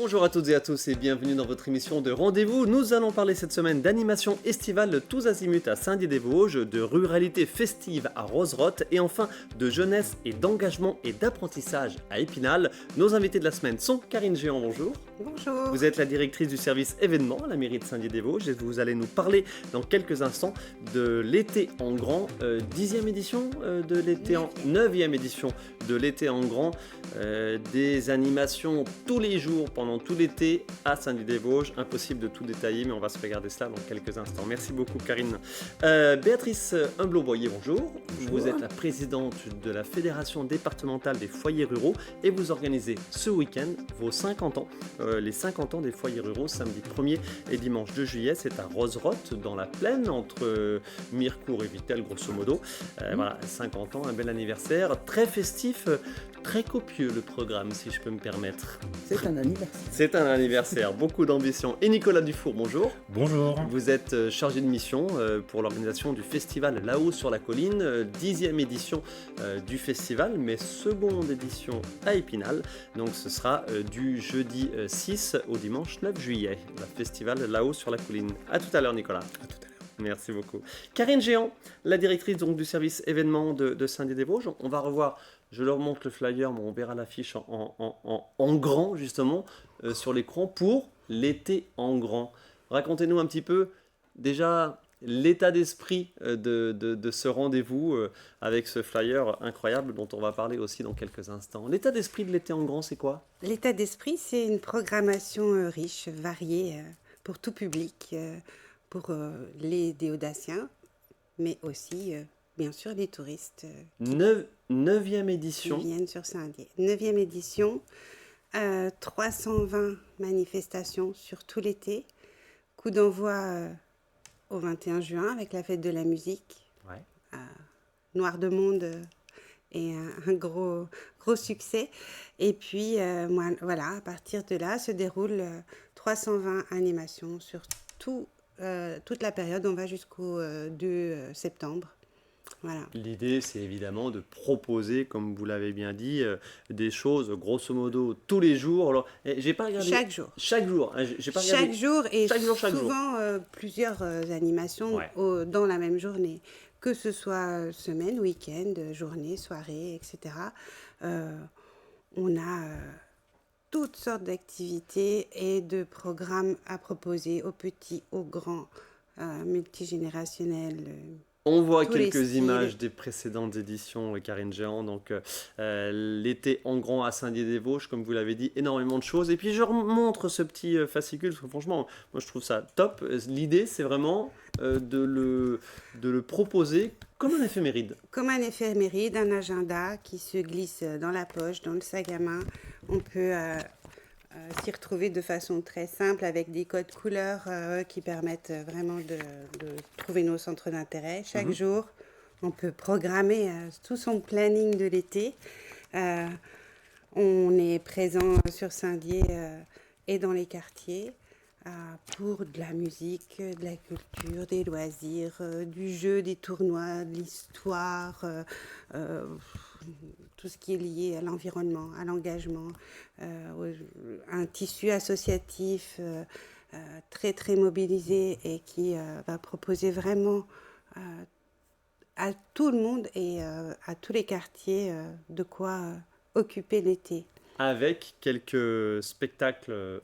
Bonjour à toutes et à tous et bienvenue dans votre émission de Rendez-vous. Nous allons parler cette semaine d'animation estivale tous azimuts à Saint-Dié-des-Vosges, de ruralité festive à Rozerotte et enfin de jeunesse et d'engagement et d'apprentissage à Épinal. Nos invités de la semaine sont Karine Géant, bonjour. Bonjour. Vous êtes la directrice du service événements à la mairie de Saint-Dié-des-Vosges et vous allez nous parler dans quelques instants de l'été en grand, 10e édition de l'été en 9e édition de l'été en grand, des animations tous les jours pendant tout l'été à Saint-Dié-des-Vosges. Impossible de tout détailler, mais on va se regarder cela dans quelques instants. Merci beaucoup Karine. Béatrice Humbleau-Boyer, bonjour. Vous êtes la présidente de la Fédération départementale des foyers ruraux et vous organisez ce week-end vos 50 ans, les 50 ans des foyers ruraux, samedi 1er et dimanche 2 juillet. C'est à Rozerotte, dans la plaine, entre Mirecourt et Vittel, grosso modo. Voilà, 50 ans, un bel anniversaire, très festif, très copieux le programme, si je peux me permettre. C'est un anniversaire. C'est un anniversaire, beaucoup d'ambition. Et Nicolas Dufour, bonjour. Bonjour. Vous êtes chargé de mission pour l'organisation du festival Là-haut sur la colline, 10e édition du festival, mais seconde édition à Épinal. Donc ce sera du jeudi 6 au dimanche 9 juillet, le festival Là-haut sur la colline. À tout à l'heure Nicolas. À tout à l'heure. Merci beaucoup. Karine Géant, la directrice donc, du service événements de Saint-Dié-des-Vosges. On va revoir, je leur montre le flyer, mais on verra l'affiche en grand justement sur l'écran pour l'été en grand. Racontez-nous un petit peu déjà l'état d'esprit de ce rendez-vous avec ce flyer incroyable dont on va parler aussi dans quelques instants. L'état d'esprit de l'été en grand, c'est quoi ? L'état d'esprit, c'est une programmation riche, variée, pour tout public, pour les déodaciens, mais aussi, bien sûr, les touristes Neuvième qui édition. viennent sur Saint-Dié. 9e édition, 320 manifestations sur tout l'été. Coup d'envoi au 21 juin avec la fête de la musique. Ouais. Noir de monde et un gros succès. Et puis, voilà, à partir de là, se déroulent 320 animations sur toute la période. On va jusqu'au 2 septembre. Voilà. L'idée, c'est évidemment de proposer, comme vous l'avez bien dit, des choses, grosso modo, tous les jours. Alors, j'ai pas regardé... Chaque jour. Chaque jour. J'ai pas regardé... Chaque jour et chaque jour. souvent plusieurs animations dans la même journée. Que ce soit semaine, week-end, journée, soirée, etc. On a toutes sortes d'activités et de programmes à proposer aux petits, aux grands, multigénérationnels. On voit Tous les quelques styles. images des précédentes éditions, Karine Géant. Donc, l'été en grand à Saint-Dié-des-Vosges, comme vous l'avez dit, énormément de choses. Et puis, je remontre ce petit fascicule, parce que franchement, moi, je trouve ça top. L'idée, c'est vraiment de le proposer comme un éphéméride. Comme un éphéméride, un agenda qui se glisse dans la poche, dans le sac à main. On peut s'y retrouver de façon très simple avec des codes couleurs qui permettent vraiment de trouver nos centres d'intérêt. Chaque jour, on peut programmer tout son planning de l'été. On est présent sur Saint-Dié et dans les quartiers pour de la musique, de la culture, des loisirs, du jeu, des tournois, de l'histoire, tout ce qui est lié à l'environnement, à l'engagement, un tissu associatif très très mobilisé et qui va proposer vraiment à tout le monde et à tous les quartiers de quoi occuper l'été. Avec quelques spectacles,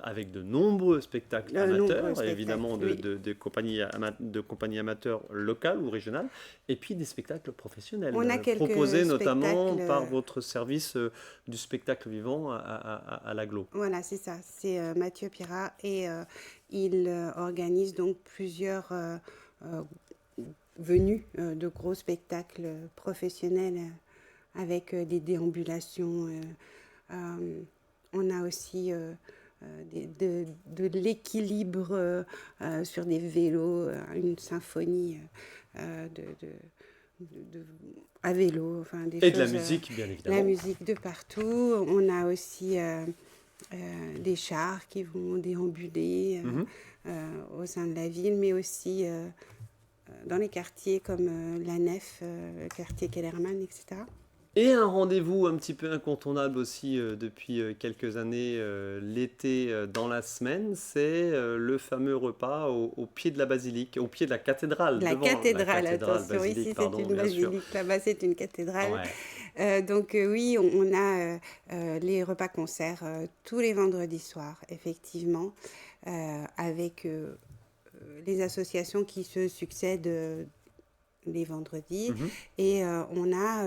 avec de nombreux spectacles amateurs, évidemment oui. de compagnies amateurs locales ou régionales, et puis des spectacles professionnels, On a quelques proposés notamment spectacles, par votre service du spectacle vivant à l'Aglo. Voilà, c'est ça, c'est Mathieu Pirat et il organise donc plusieurs venues de gros spectacles professionnels avec des déambulations. On a aussi de l'équilibre sur des vélos, une symphonie à vélo, enfin des Et choses, de la musique, bien évidemment. la musique de partout. On a aussi des chars qui vont déambuler au sein de la ville, mais aussi dans les quartiers comme la Nef, le quartier Kellerman, etc. Et un rendez-vous un petit peu incontournable aussi depuis quelques années, l'été dans la semaine, c'est le fameux repas au pied de la basilique, au pied de la cathédrale, La devant la cathédrale, cathédrale, attention, basilique, ici c'est pardon, une bien sûr. basilique, là-bas c'est une cathédrale. Ouais. Oui, on a les repas-concerts tous les vendredis soirs, effectivement, avec les associations qui se succèdent les vendredis. Mhm. Et on a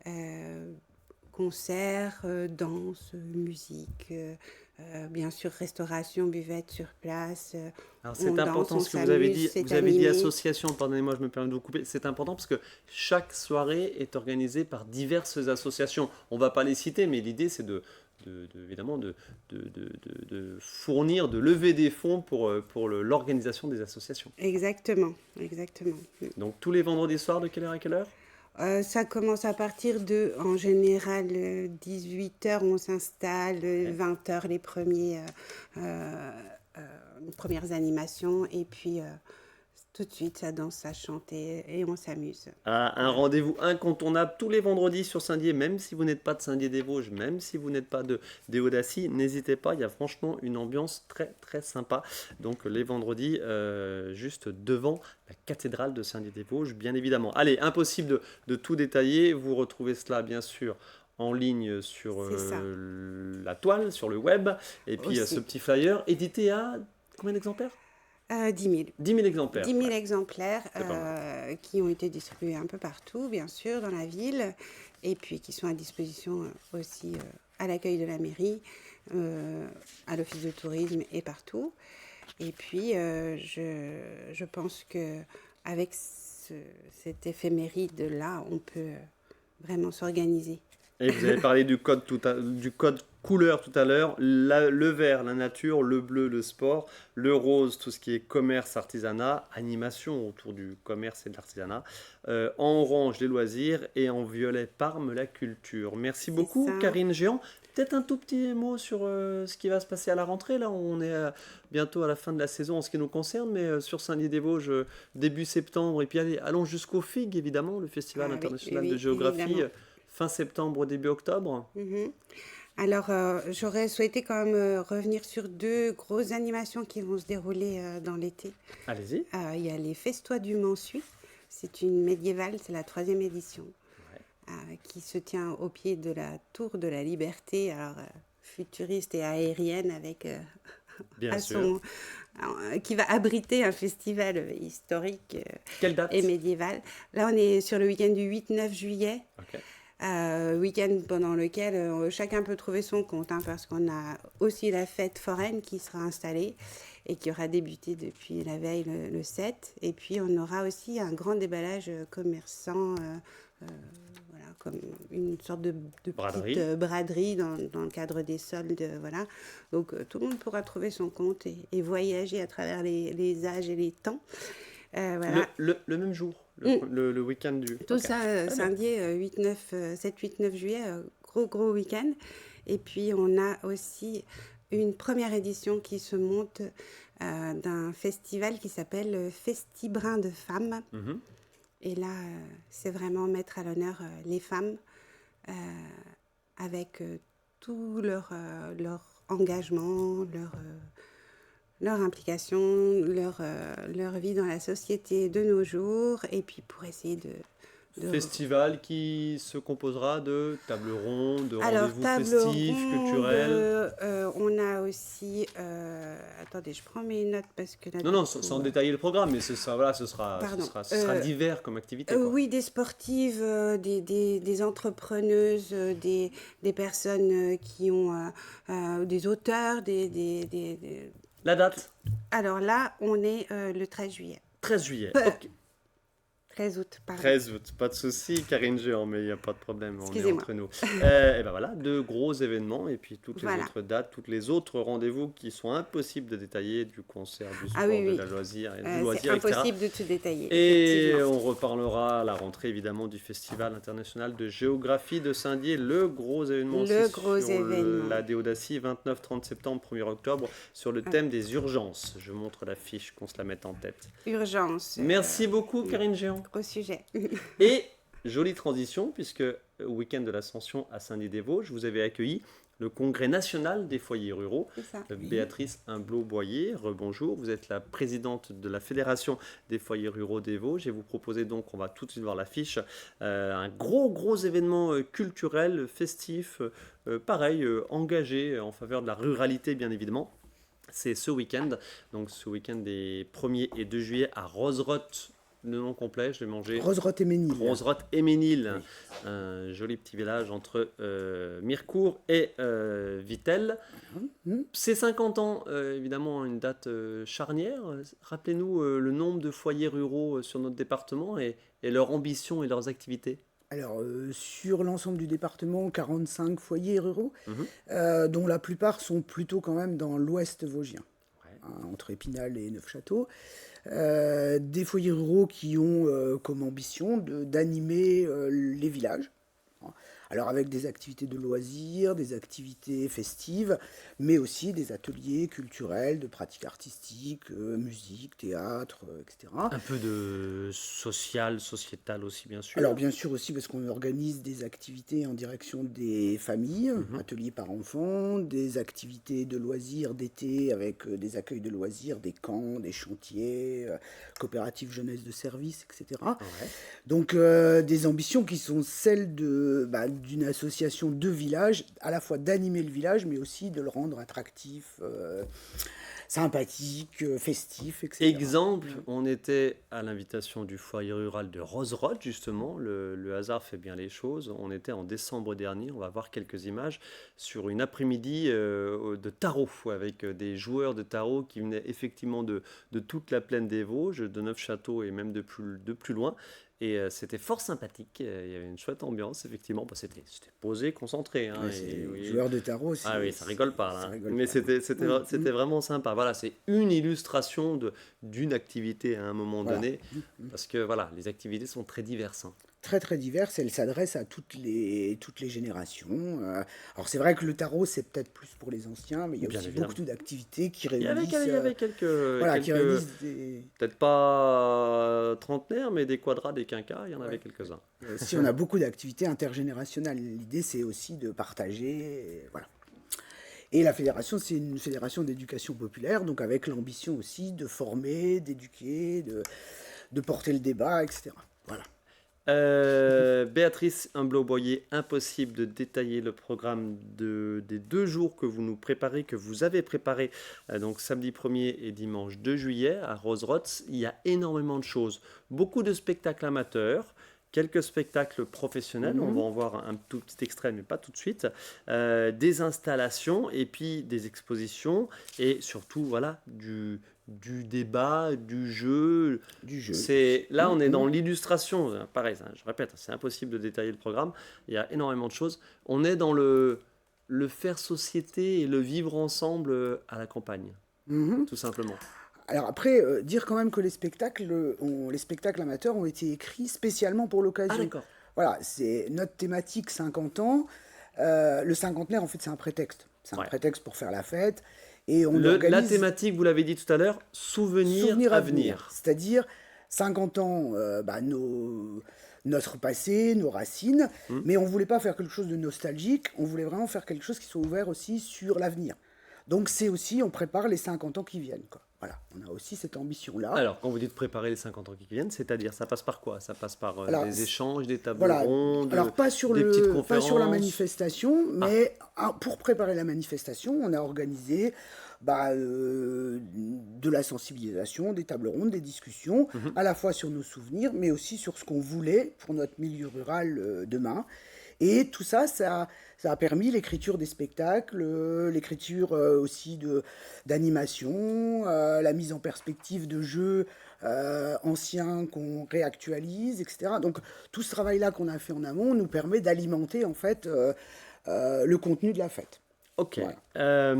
euh, concerts, danse, musique, bien sûr restauration, buvette sur place. Alors On c'est danse, important on ce que vous avez s'amuse, dit. c'est Vous avez dit animé. association, pardonnez-moi, je me permets de vous couper. C'est important parce que chaque soirée est organisée par diverses associations. On ne va pas les citer, mais l'idée c'est évidemment de fournir, de lever des fonds pour l'organisation des associations. Exactement, exactement. Donc tous les vendredis soirs, de quelle heure à quelle heure? Ça commence à partir de, en général, 18 h, on s'installe, Ouais. 20 h, les premières animations, et puis tout de suite, ça danse, ça chante, et on s'amuse. Un Voilà. rendez-vous incontournable tous les vendredis sur Saint-Dié, même si vous n'êtes pas de Saint-Dié-des-Vosges, même si vous n'êtes pas des Hauts-d'Acy, n'hésitez pas, il y a franchement une ambiance très très sympa. Donc les vendredis, juste devant la cathédrale de Saint-Dié-des-Vosges, bien évidemment. Allez, impossible de tout détailler, vous retrouvez cela bien sûr en ligne sur C'est ça, la toile, sur le web, et puis ce aussi. petit flyer édité à combien d'exemplaires? 10 000. 10 000 exemplaires, 10 000 ouais, exemplaires c'est pas mal. qui ont été distribués un peu partout, bien sûr, dans la ville, et puis qui sont à disposition aussi à l'accueil de la mairie, euh, à l'office de tourisme et partout. Et puis, je pense que avec cet éphéméride-là, on peut vraiment s'organiser. Et vous avez parlé du code couleur tout à l'heure. Le vert, la nature, le bleu, le sport, le rose, tout ce qui est commerce, artisanat, animation autour du commerce et de l'artisanat. En orange, les loisirs et en violet, Parme, la culture. Merci C'est beaucoup, ça. Karine Géant. Peut-être un tout petit mot sur ce qui va se passer à la rentrée. Là, on est bientôt à la fin de la saison en ce qui nous concerne, mais sur Saint-Dié-des-Vosges, début septembre, et puis allons jusqu'au FIG, évidemment, le Festival Ah oui, oui, international de oui, géographie. évidemment. Fin septembre, début octobre. Mhm. Alors, j'aurais souhaité quand même revenir sur deux grosses animations qui vont se dérouler dans l'été. Allez-y. Il y a les Festois du Mansuy. C'est une médiévale, c'est la troisième édition, Ouais, qui se tient au pied de la Tour de la Liberté, alors futuriste et aérienne, avec bien à sûr. son, qui va abriter un festival historique Quelle et date? médiéval. Là, on est sur le week-end du 8-9 juillet. Ok. Week-end pendant lequel chacun peut trouver son compte, hein, parce qu'on a aussi la fête foraine qui sera installée et qui aura débuté depuis la veille le 7. Et puis on aura aussi un grand déballage commerçant, voilà, comme une sorte de petite Braderie. braderie dans le cadre des soldes. Voilà. Donc tout le monde pourra trouver son compte et voyager à travers les âges et les temps. Voilà. Le même jour, Mm. le week-end du. Tout Ok. ça, Très bien. samedi 7, 8, 9 juillet, gros week-end. Et puis, on a aussi une première édition qui se monte d'un festival qui s'appelle Festibrin de femmes. Mhm. Et là, c'est vraiment mettre à l'honneur les femmes euh, avec tout leur engagement, leur implication, leur vie dans la société de nos jours, et puis pour essayer de... Festival qui se composera de tables rondes, de Alors, rendez-vous table festifs, ronde, culturels. on a aussi... attendez, je prends mes notes parce que là, Non, du non, coup, sans détailler le programme, mais voilà, pardon. ce sera divers comme activité, quoi. Oui, des sportives, des entrepreneuses, des personnes qui ont... des auteurs, La date? Alors là, on est le 13 juillet. 13 juillet. Peu- Ok. 13 août, pardon. 13 août, pas de souci, Karine Géant, mais il n'y a pas de problème, on est Excusez-moi. entre nous. Et ben voilà, deux gros événements, et puis toutes les Voilà. autres dates, toutes les autres rendez-vous qui sont impossibles de détailler, du concert, du sport, Ah oui, de oui. la loisir, du C'est loisir, etc. impossible de tout détailler, Et effectivement. on reparlera à la rentrée évidemment du Festival international de géographie de Saint-Dié, le gros événement Le aussi gros sur événement. la Déodacie, 29-30 septembre, 1er octobre, sur le Ah. thème des urgences. Je montre l'affiche, qu'on se la mette en tête. Urgence. Merci beaucoup Karine Géant. Gros sujet. Et jolie transition, puisque au week-end de l'Ascension à Saint-Dié-des-Vosges, vous avez accueilli le Congrès national des foyers ruraux. C'est ça. Béatrice Humblot-Boyer, rebonjour. Vous êtes la présidente de la Fédération des foyers ruraux des Vosges et vous proposez donc, on va tout de suite voir l'affiche, un gros événement culturel, festif, pareil, engagé en faveur de la ruralité bien évidemment. C'est ce week-end, donc ce week-end des 1er et 2 juillet à Rozerotte. Le nom complet, je l'ai mangé. Rozerotte-et-Ménil. Rozerotte-et-Ménil, Oui. un joli petit village entre Mirecourt et Vittel. C'est 50 ans, évidemment, une date charnière. Rappelez-nous le nombre de foyers ruraux sur notre département et leur ambition et leurs activités. Alors, sur l'ensemble du département, 45 foyers ruraux, Mhm. dont la plupart sont plutôt quand même dans l'ouest vosgien, Ouais. entre Épinal et Neufchâteau. Des foyers ruraux qui ont comme ambition d'animer les villages. Alors avec des activités de loisirs, des activités festives, mais aussi des ateliers culturels, de pratiques artistiques, musique, théâtre, etc. Un peu de social, sociétal aussi, bien sûr. Alors bien sûr aussi parce qu'on organise des activités en direction des familles, ateliers par enfants, des activités de loisirs d'été avec des accueils de loisirs, des camps, des chantiers, coopératives jeunesse de service, etc. Ouais. Donc des ambitions qui sont celles d'une association de village, à la fois d'animer le village, mais aussi de le rendre attractif, sympathique, festif, etc. Exemple, on était à l'invitation du foyer rural de Rozerotte, justement. Le hasard fait bien les choses. On était en décembre dernier, on va voir quelques images, sur une après-midi de tarot, avec des joueurs de tarot qui venaient effectivement de toute la plaine des Vosges, de Neufchâteau et même de plus loin. Et c'était fort sympathique, il y avait une chouette ambiance, effectivement. Bah, c'était posé, concentré. Hein, Ouais, et oui. joueur de tarot, Ah oui, ça rigole pas là. ça rigole Mais pas. c'était vraiment sympa. Voilà, c'est une illustration d'une activité à un moment Voilà. donné. Parce que voilà, les activités sont très diverses. Hein. Très très diverse, elle s'adresse à toutes les générations. Alors c'est vrai que le tarot c'est peut-être plus pour les anciens, mais il y a Bien aussi évidemment. beaucoup d'activités qui Il y réunissent, avait quelques, voilà, qui quelques réunissent des... peut-être pas trentenaires, mais des quadras, des quinquas, il y en avait Ouais. quelques-uns. Si on a beaucoup d'activités intergénérationnelles, l'idée c'est aussi de partager, voilà. Et la fédération, c'est une fédération d'éducation populaire, donc avec l'ambition aussi de former, d'éduquer, de porter le débat, etc. Voilà. Béatrice Humblot-Boyer, impossible de détailler le programme des 2 jours que vous nous préparez, que vous avez préparé, donc samedi 1er et dimanche 2 juillet à Rozerotte. Il y a énormément de choses, beaucoup de spectacles amateurs, quelques spectacles professionnels, on va en voir un tout petit extrait, mais pas tout de suite, des installations et puis des expositions et surtout voilà du débat, du jeu. Du jeu. Là, on est dans l'illustration. Pareil, je répète, c'est impossible de détailler le programme. Il y a énormément de choses. On est dans le faire société et le vivre ensemble à la campagne, tout simplement. Alors après, dire quand même que les spectacles amateurs ont été écrits spécialement pour l'occasion. Ah, d'accord. Voilà, c'est notre thématique 50 ans. Le cinquantenaire, en fait, c'est un prétexte. C'est un Ouais. prétexte pour faire la fête. Et on La organise thématique, vous l'avez dit tout à l'heure, souvenir à venir. C'est-à-dire 50 ans, notre passé, nos racines, mais on voulait pas faire quelque chose de nostalgique, on voulait vraiment faire quelque chose qui soit ouvert aussi sur l'avenir. Donc c'est aussi, on prépare les 50 ans qui viennent, quoi. Voilà, on a aussi cette ambition-là. Alors, quand vous dites préparer les 50 ans qui viennent, c'est-à-dire, ça passe par quoi? Ça passe par Alors, des échanges, des tables Voilà. rondes, Alors pas sur des petites conférences. pas sur la manifestation, mais pour préparer la manifestation, on a organisé de la sensibilisation, des tables rondes, des discussions, à la fois sur nos souvenirs, mais aussi sur ce qu'on voulait pour notre milieu rural demain. Et tout ça, ça a permis l'écriture des spectacles, l'écriture aussi d'animation, la mise en perspective de jeux anciens qu'on réactualise, etc. Donc tout ce travail-là qu'on a fait en amont nous permet d'alimenter en fait le contenu de la fête. Ok. Voilà.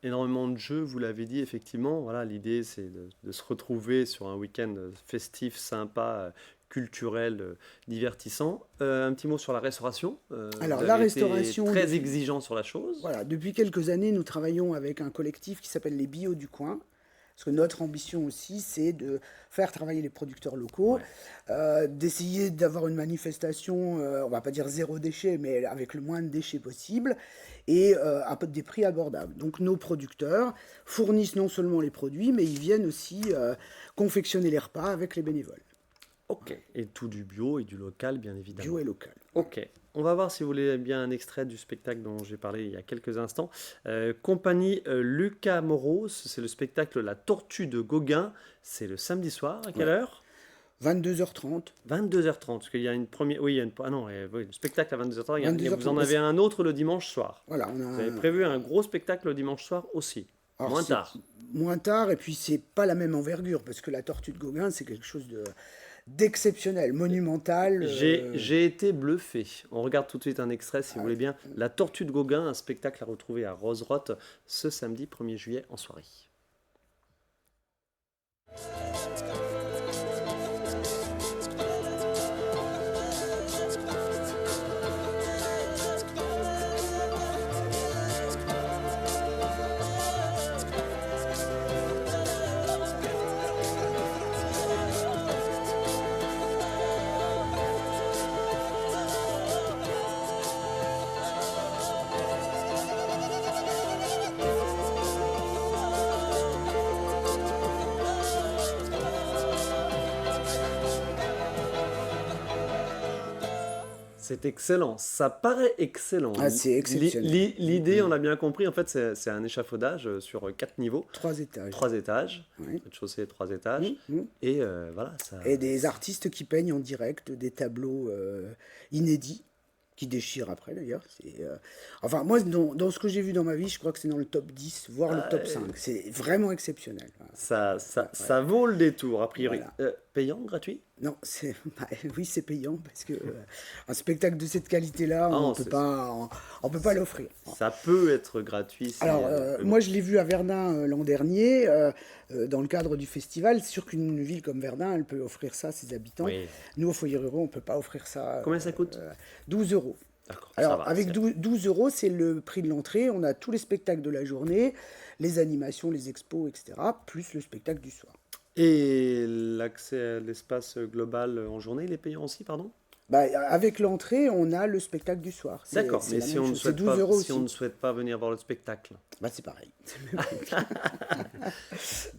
Énormément de jeux, vous l'avez dit, effectivement. Voilà, l'idée, c'est de se retrouver sur un week-end festif, sympa, culturel, divertissant. Un petit mot sur la restauration. Alors, Vous la avez été restauration, très depuis- exigeant sur la chose. Voilà, depuis quelques années, nous travaillons avec un collectif qui s'appelle les Bio du Coin, Parce que notre ambition aussi, c'est de faire travailler les producteurs locaux, d'essayer d'avoir une manifestation, on va pas dire zéro déchet, mais avec le moins de déchets possible, et à des prix abordables. Donc nos producteurs fournissent non seulement les produits, mais ils viennent aussi confectionner les repas avec les bénévoles. Ok, et tout du bio et du local, bien évidemment. Bio et local. Ok, on va voir si vous voulez bien un extrait du spectacle dont j'ai parlé il y a quelques instants. Compagnie Lucas Moros, c'est le spectacle La Tortue de Gauguin. C'est le samedi soir, à quelle heure 22h30. 22h30, parce qu'il y a une première... Oui, il y a une... Ah non, oui, le spectacle à 22h30, 22h30, vous en avez un autre le dimanche soir. Voilà, on a Vous avez prévu un gros spectacle le dimanche soir aussi, Alors, moins c'est tard. Moins tard, et puis c'est pas la même envergure, parce que la Tortue de Gauguin, c'est quelque chose d'exceptionnel, monumental. J'ai été bluffé. On regarde tout de suite un extrait, si vous voulez bien. La Tortue de Gauguin, un spectacle à retrouver à Rozerotte ce samedi 1er juillet en soirée. C'est excellent, ça paraît excellent. Ah, c'est exceptionnel. L'idée, on l'a bien compris, en fait, c'est un échafaudage sur 4 niveaux. 3 étages. 3 étages, Oui. rez-de-chaussée, 3 étages. Mhm. Et voilà, ça... Et des artistes qui peignent en direct des tableaux inédits, qui déchirent après d'ailleurs. Enfin, moi, dans ce que j'ai vu dans ma vie, je crois que c'est dans le top 10, voire le top 5. C'est vraiment exceptionnel. Ça vaut le détour, a priori. Voilà. Payant, gratuit? Non, oui, c'est payant parce que un spectacle de cette qualité-là, on peut pas l'offrir. Ça peut être gratuit. Alors, moi, je l'ai vu à Verdun l'an dernier, dans le cadre du festival. C'est sûr qu'une ville comme Verdun, elle peut offrir ça à ses habitants. Oui. Nous, au Foyer Ruraux, on ne peut pas offrir ça. Combien ça coûte 12 euros. D'accord, ça Alors, va, avec 12 euros, c'est le prix de l'entrée. On a tous les spectacles de la journée, les animations, les expos, etc., plus le spectacle du soir. Et l'accès à l'espace global en journée, il est payant aussi, pardon? Bah, avec l'entrée, on a le spectacle du soir. D'accord, c'est mais la si même on, ne chose. C'est souhaite 12 pas, euros si aussi. on ne souhaite pas venir voir le spectacle, Bah, c'est pareil.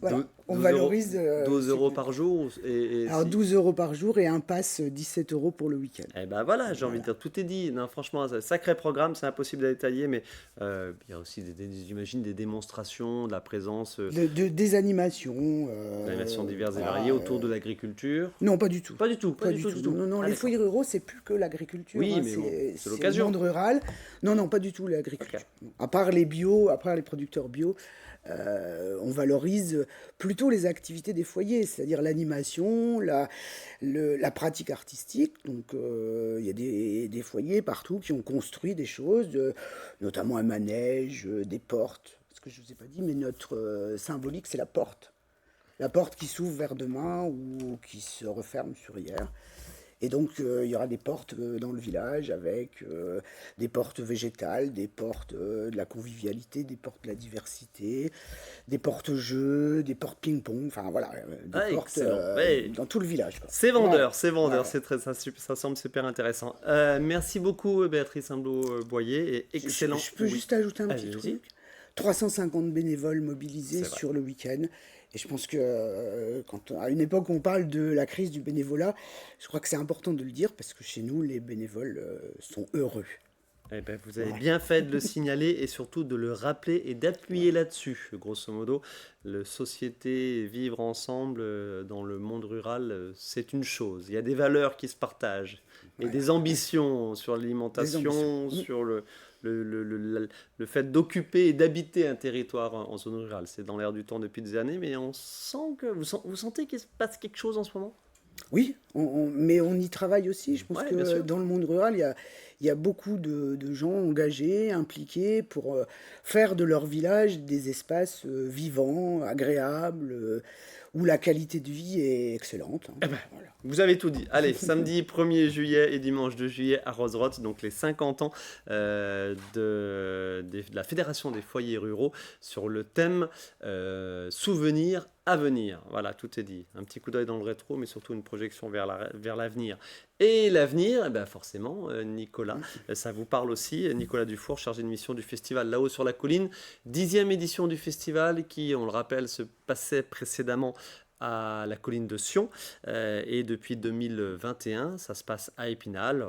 Voilà, Dou- on 12 valorise. 12 c'est- euros par jour Alors 12 euros par jour et un pass 17 euros pour le week-end. Eh ben voilà, j'ai envie de dire, tout est dit. Non, franchement, c'est un sacré programme, c'est impossible à détailler, mais il y a aussi, j'imagine, des démonstrations, de la présence, Des animations. d'animations diverses et voilà, variées autour de l'agriculture. Non, pas du tout. Pas du tout, Pas du tout. Non, non, Ah, les d'accord. foyers ruraux, c'est plus que l'agriculture. Oui, hein, mais bon, c'est c'est l'occasion. le monde rural. Non, non, pas du tout l'agriculture. À part les bio, à part les producteurs bio, on valorise plutôt les activités des foyers, c'est-à-dire l'animation, la pratique artistique. Donc, il y a des foyers partout qui ont construit des choses, notamment un manège, des portes. Ce que je ne vous ai pas dit, mais notre symbolique, c'est la porte. La porte qui s'ouvre vers demain ou qui se referme sur hier. Et donc, il y aura des portes dans le village avec des portes végétales, des portes de la convivialité, des portes de la diversité, des portes jeux, des portes ping-pong, enfin voilà, des portes excellent. Ouais. dans tout le village, quoi. C'est vendeur, Voilà. c'est vendeur, Voilà. ça semble super intéressant. Merci beaucoup Béatrice Imblot-Boyer, et excellent. Je peux Oui. juste ajouter un petit Allez-y. truc. 350 bénévoles mobilisés C'est vrai. sur le week-end. Et je pense que à une époque où on parle de la crise du bénévolat, je crois que c'est important de le dire parce que chez nous, les bénévoles sont heureux. Eh ben, vous avez bien fait de le signaler et surtout de le rappeler et d'appuyer là-dessus. Grosso modo, le société, vivre ensemble dans le monde rural, c'est une chose. Il y a des valeurs qui se partagent et des ambitions sur l'alimentation, Des ambitions. sur le fait d'occuper et d'habiter un territoire en zone rurale. C'est dans l'air du temps depuis des années, mais on sent que vous sentez qu'il se passe quelque chose en ce moment? Oui, mais on y travaille aussi. Je pense Ouais, bien que sûr. dans le monde rural, il il y a beaucoup de gens engagés, impliqués pour faire de leur village des espaces vivants, agréables, où la qualité de vie est excellente. Eh ben, vous avez tout dit. Allez, samedi 1er juillet et dimanche 2 juillet à Rozerotte, donc les 50 ans de la Fédération des foyers ruraux sur le thème Souvenirs à venir. Voilà, tout est dit. Un petit coup d'œil dans le rétro, mais surtout une projection vers l'avenir. Et l'avenir, eh ben forcément, Nicolas, ça vous parle aussi. Nicolas Dufour, chargé de mission du festival Là-haut sur la colline. 10e édition du festival qui, on le rappelle, se passait précédemment à la colline de Sion. Et depuis 2021, ça se passe à Épinal.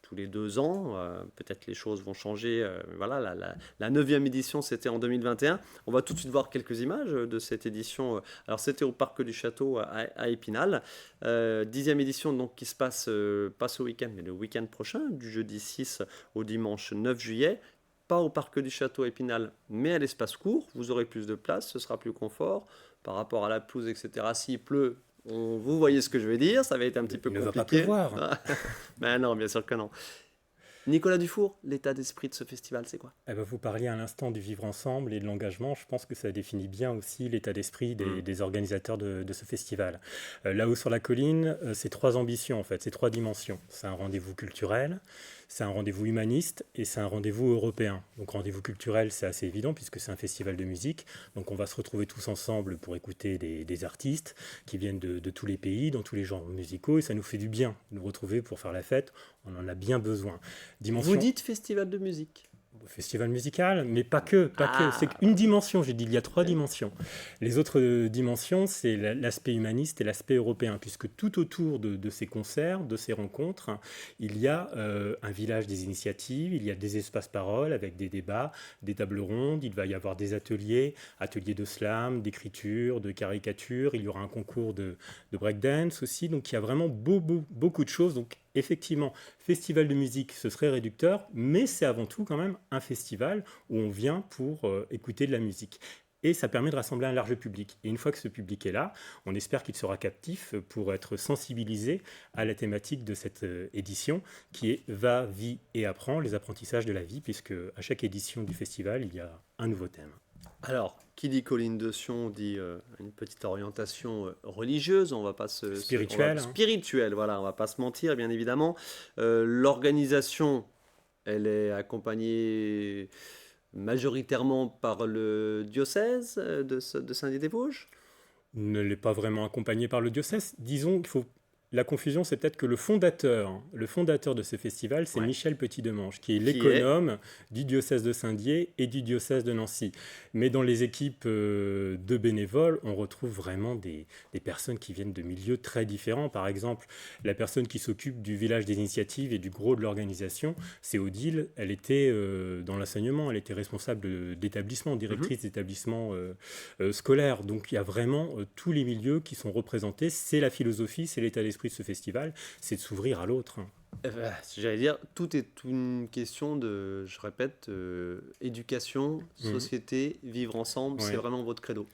Tous les 2 ans, peut-être les choses vont changer. Voilà, la 9e édition, c'était en 2021. On va tout de suite voir quelques images de cette édition. Alors, c'était au Parc du Château à Épinal. 10e édition donc, qui se passe pas ce week-end, mais le week-end prochain, du jeudi 6 au dimanche 9 juillet. Pas au Parc du Château à Épinal, mais à l'espace court. Vous aurez plus de place, ce sera plus confort par rapport à la pelouse, etc. S'il pleut, vous voyez ce que je veux dire, ça va être un petit peu compliqué. Il ne va pas pleuvoir. Mais non, bien sûr que non. Nicolas Dufour, l'état d'esprit de ce festival, c'est quoi ? Eh ben, vous parliez à l'instant du vivre ensemble et de l'engagement. Je pense que ça définit bien aussi l'état d'esprit des organisateurs de ce festival. Là-haut sur la colline, c'est 3 ambitions en fait, c'est 3 dimensions. C'est un rendez-vous culturel, c'est un rendez-vous humaniste et c'est un rendez-vous européen. Donc rendez-vous culturel, c'est assez évident puisque c'est un festival de musique. Donc on va se retrouver tous ensemble pour écouter des artistes qui viennent de tous les pays, dans tous les genres musicaux. Et ça nous fait du bien de nous retrouver pour faire la fête. On en a bien besoin. Vous dites festival de musique ? Festival musical, mais pas que. C'est qu'une dimension, j'ai dit, il y a 3 dimensions. Les autres dimensions, c'est l'aspect humaniste et l'aspect européen, puisque tout autour de ces concerts, de ces rencontres, il y a un village des initiatives, il y a des espaces paroles avec des débats, des tables rondes, il va y avoir des ateliers de slam, d'écriture, de caricature, il y aura un concours de breakdance aussi, donc il y a vraiment beaucoup de choses. Donc effectivement, festival de musique, ce serait réducteur, mais c'est avant tout quand même un festival où on vient pour écouter de la musique. Et ça permet de rassembler un large public. Et une fois que ce public est là, on espère qu'il sera captif pour être sensibilisé à la thématique de cette édition, qui est Va, vie et apprends, les apprentissages de la vie, puisque à chaque édition du festival, il y a un nouveau thème. Alors, qui dit colline de Sion dit une petite orientation religieuse, on va pas spirituelle, spirituelle, voilà, on va pas se mentir, bien évidemment. L'organisation, elle est accompagnée majoritairement par le diocèse de Saint-Dié-des-Vosges. Ne l'est pas vraiment accompagnée par le diocèse. Disons qu'il faut... La confusion, c'est peut-être que le fondateur de ce festival, c'est Michel Petit-Demange, qui est l'économe du diocèse de Saint-Dié et du diocèse de Nancy. Mais dans les équipes de bénévoles, on retrouve vraiment des personnes qui viennent de milieux très différents. Par exemple, la personne qui s'occupe du village des initiatives et du gros de l'organisation, c'est Odile. Elle était dans l'enseignement, elle était responsable d'établissement, directrice d'établissement scolaire. Donc il y a vraiment tous les milieux qui sont représentés. C'est la philosophie, c'est l'état d'esprit de ce festival, c'est de s'ouvrir à l'autre. J'allais dire, tout est une question de, je répète, éducation, société, vivre ensemble, c'est vraiment votre credo.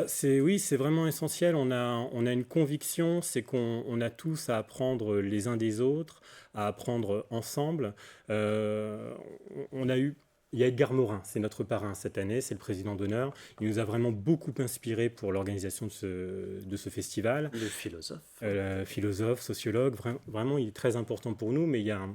C'est vraiment essentiel. On a une conviction, c'est qu'on a tous à apprendre les uns des autres, à apprendre ensemble. Il y a Edgar Morin, c'est notre parrain cette année, c'est le président d'honneur. Il nous a vraiment beaucoup inspiré pour l'organisation de ce festival. Le philosophe. Philosophe, sociologue, vraiment il est très important pour nous, mais il y a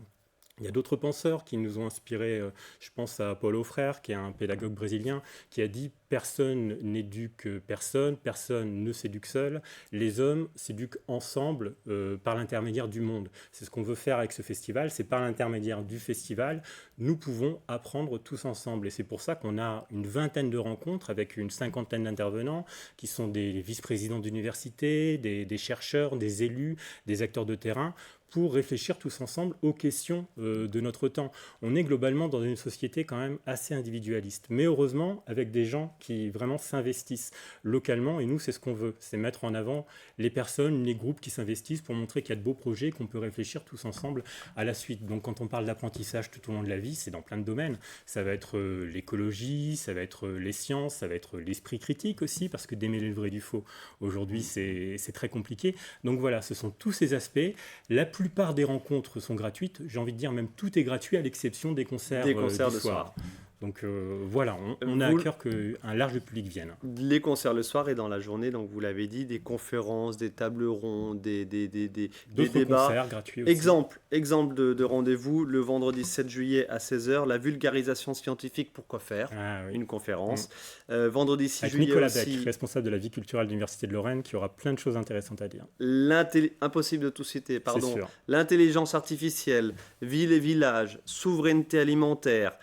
d'autres penseurs qui nous ont inspirés. Je pense à Paulo Freire, qui est un pédagogue brésilien, qui a dit « Personne n'éduque personne, personne ne s'éduque seul. Les hommes s'éduquent ensemble par l'intermédiaire du monde. » C'est ce qu'on veut faire avec ce festival. C'est par l'intermédiaire du festival, nous pouvons apprendre tous ensemble. Et c'est pour ça qu'on a une 20aine de rencontres avec une 50aine d'intervenants qui sont des vice-présidents d'université, des chercheurs, des élus, des acteurs de terrain, pour réfléchir tous ensemble aux questions de notre temps. On est globalement dans une société quand même assez individualiste, mais heureusement avec des gens qui vraiment s'investissent localement, et nous c'est ce qu'on veut, c'est mettre en avant les personnes, les groupes qui s'investissent pour montrer qu'il y a de beaux projets, qu'on peut réfléchir tous ensemble à la suite. Donc quand on parle d'apprentissage tout au long de la vie, c'est dans plein de domaines. Ça va être l'écologie, ça va être les sciences, ça va être l'esprit critique aussi, parce que démêler le vrai du faux, aujourd'hui c'est très compliqué. Donc voilà, ce sont tous ces aspects. La plupart des rencontres sont gratuites. J'ai envie de dire même tout est gratuit à l'exception des concerts, Des concerts du de soir. Donc voilà, on a à cœur qu'un large public vienne. Les concerts le soir et dans la journée, donc vous l'avez dit, des conférences, des tables rondes, des D'autres débats. concerts gratuits aussi. Exemple de rendez-vous, le vendredi 7 juillet à 16h, la vulgarisation scientifique pour quoi faire, Ah, oui. une conférence. Vendredi 6 Avec juillet Nicolas aussi, Beck, responsable de la vie culturelle de l'Université de Lorraine, qui aura plein de choses intéressantes à dire. impossible de tout citer, C'est pardon. sûr. L'intelligence artificielle, ville et village, souveraineté alimentaire,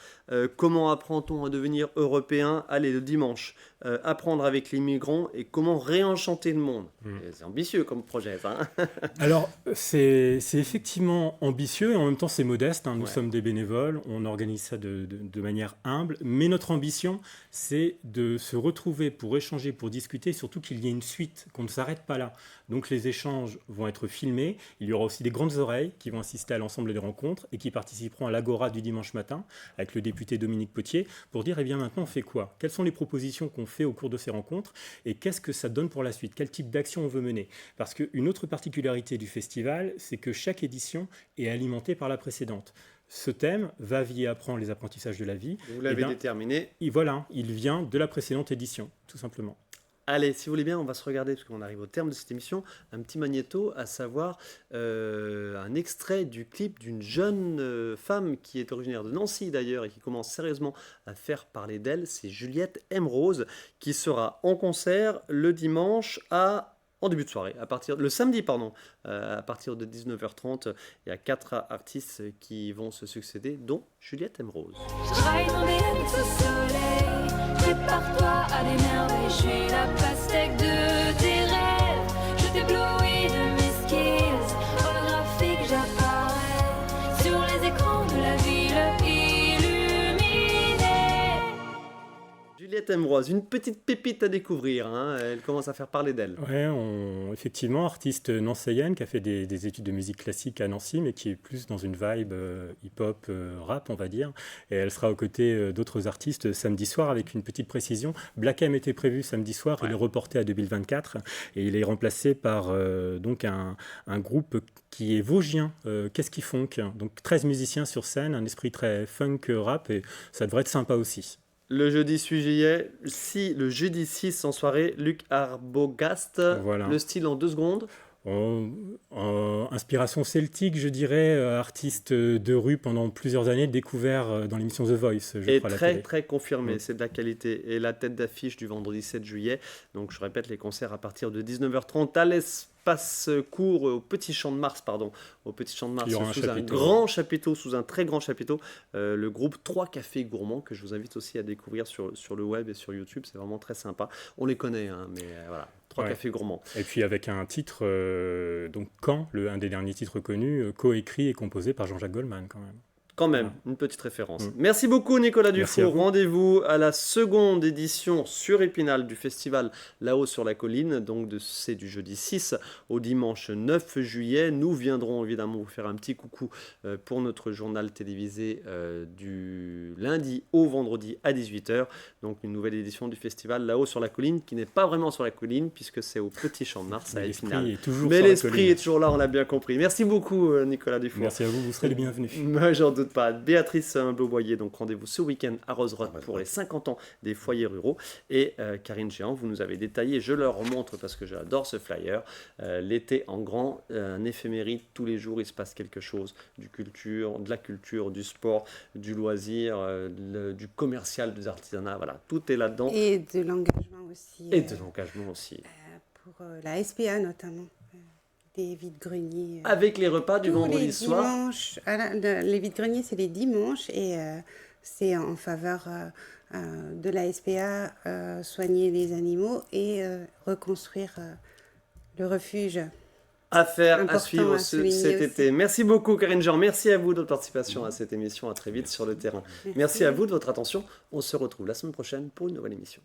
comment apprend-on à devenir européen? Allez, le dimanche, apprendre avec les migrants et comment réenchanter le monde. C'est ambitieux comme projet, ça. Hein. Alors, c'est effectivement ambitieux et en même temps c'est modeste. Nous Ouais. sommes des bénévoles, on organise ça de manière humble, mais notre ambition, c'est de se retrouver pour échanger, pour discuter, surtout qu'il y ait une suite, qu'on ne s'arrête pas là. Donc les échanges vont être filmés, il y aura aussi des grandes oreilles qui vont assister à l'ensemble des rencontres et qui participeront à l'Agora du dimanche matin avec le député Dominique Potier pour dire, eh bien maintenant on fait quoi? Quelles sont les propositions qu'on fait au cours de ces rencontres et qu'est-ce que ça donne pour la suite? Quel type d'action on veut mener? Parce qu'une autre particularité du festival, c'est que chaque édition est alimentée par la précédente. Ce thème, Va, vie et apprends les apprentissages de la vie, Vous l'avez eh bien, déterminé. voilà, il vient de la précédente édition, tout simplement. Allez, si vous voulez bien, on va se regarder, parce qu'on arrive au terme de cette émission, un petit magnéto, à savoir un extrait du clip d'une jeune femme qui est originaire de Nancy d'ailleurs et qui commence sérieusement à faire parler d'elle. C'est Juliette M. Rose qui sera en concert le dimanche en début de soirée, le samedi, pardon, à partir de 19h30. Il y a 4 artistes qui vont se succéder, dont Juliette M. Rose. Je raille dans les airs sous soleil, prépare-toi à des merveilles, je suis la pastèque de tes rêves, je t'éblouis de mes skills, holographique j'apparais, sur les écrans de la ville illuminée. Juliette M. Rose, une petite pépite à découvrir, hein. Elle commence à faire parler d'elle. Ouais, effectivement, artiste nancéienne qui a fait des études de musique classique à Nancy, mais qui est plus dans une vibe hip-hop, rap, on va dire. Et elle sera aux côtés d'autres artistes samedi soir, avec une petite précision. Black M était prévu samedi soir, il est reporté à 2024, et il est remplacé par donc un groupe qui est vosgien, Qu'est-ce qu'ils funk. Donc 13 musiciens sur scène, un esprit très funk rap, et ça devrait être sympa aussi. Le jeudi 6 juillet, le jeudi 6 en soirée, Luc Arbogast, Voilà. le style en 2 secondes. Inspiration celtique, je dirais, artiste de rue pendant plusieurs années, découvert dans l'émission The Voice, je Et crois, à la très télé. très confirmé, Mm. c'est de la qualité. Et la tête d'affiche du vendredi 7 juillet, donc je répète, les concerts à partir de 19h30 à l'espace court, au Petit Champ de Mars, au Petit Champ de Mars, Il y aura un sous un chapiteau. grand chapiteau, sous un très grand chapiteau, le groupe 3 Cafés Gourmands, que je vous invite aussi à découvrir sur le web et sur YouTube, c'est vraiment très sympa. On les connaît, hein, mais voilà, 3 Ouais. Cafés Gourmands. Et puis avec un titre, donc Quand, un des derniers titres connus, coécrit et composé par Jean-Jacques Goldman quand même. Quand même, Voilà. une petite référence. Mm. Merci beaucoup Nicolas Merci Dufour. à vous. Rendez-vous à la seconde édition sur Épinal du festival Là-haut sur la colline. Donc c'est du jeudi 6 au dimanche 9 juillet. Nous viendrons évidemment vous faire un petit coucou pour notre journal télévisé du lundi au vendredi à 18h. Donc une nouvelle édition du festival Là-haut sur la colline qui n'est pas vraiment sur la colline puisque c'est au Petit Champ de Mars à Mais Épinal. l'esprit est toujours Mais sur la l'esprit colline. est toujours là, on l'a bien compris. Merci beaucoup Nicolas Dufour. Merci à vous, vous serez les bienvenus. Moi, j'en doute pas. Béatrice Blauboyer, donc rendez-vous ce week-end à Rozerotte pour les 50 ans des foyers ruraux. Et Karine Géant, vous nous avez détaillé, je leur remontre parce que j'adore ce flyer. L'été en grand, un éphéméride, tous les jours il se passe quelque chose. De la culture, du sport, du loisir, du commercial, des artisanats, voilà, tout est là-dedans. Et de l'engagement aussi. Et de l'engagement aussi. Pour la SPA notamment. Des vides-greniers. Avec les repas du tous vendredi les soir. dimanches. Les vides-greniers, c'est les dimanches et c'est en faveur de la SPA, soigner les animaux et reconstruire le refuge. Affaire à Important suivre à souligner cet aussi. été. Merci beaucoup Karine Jean, merci à vous de votre participation à cette émission, à très vite sur le terrain. Merci à vous de votre attention, on se retrouve la semaine prochaine pour une nouvelle émission.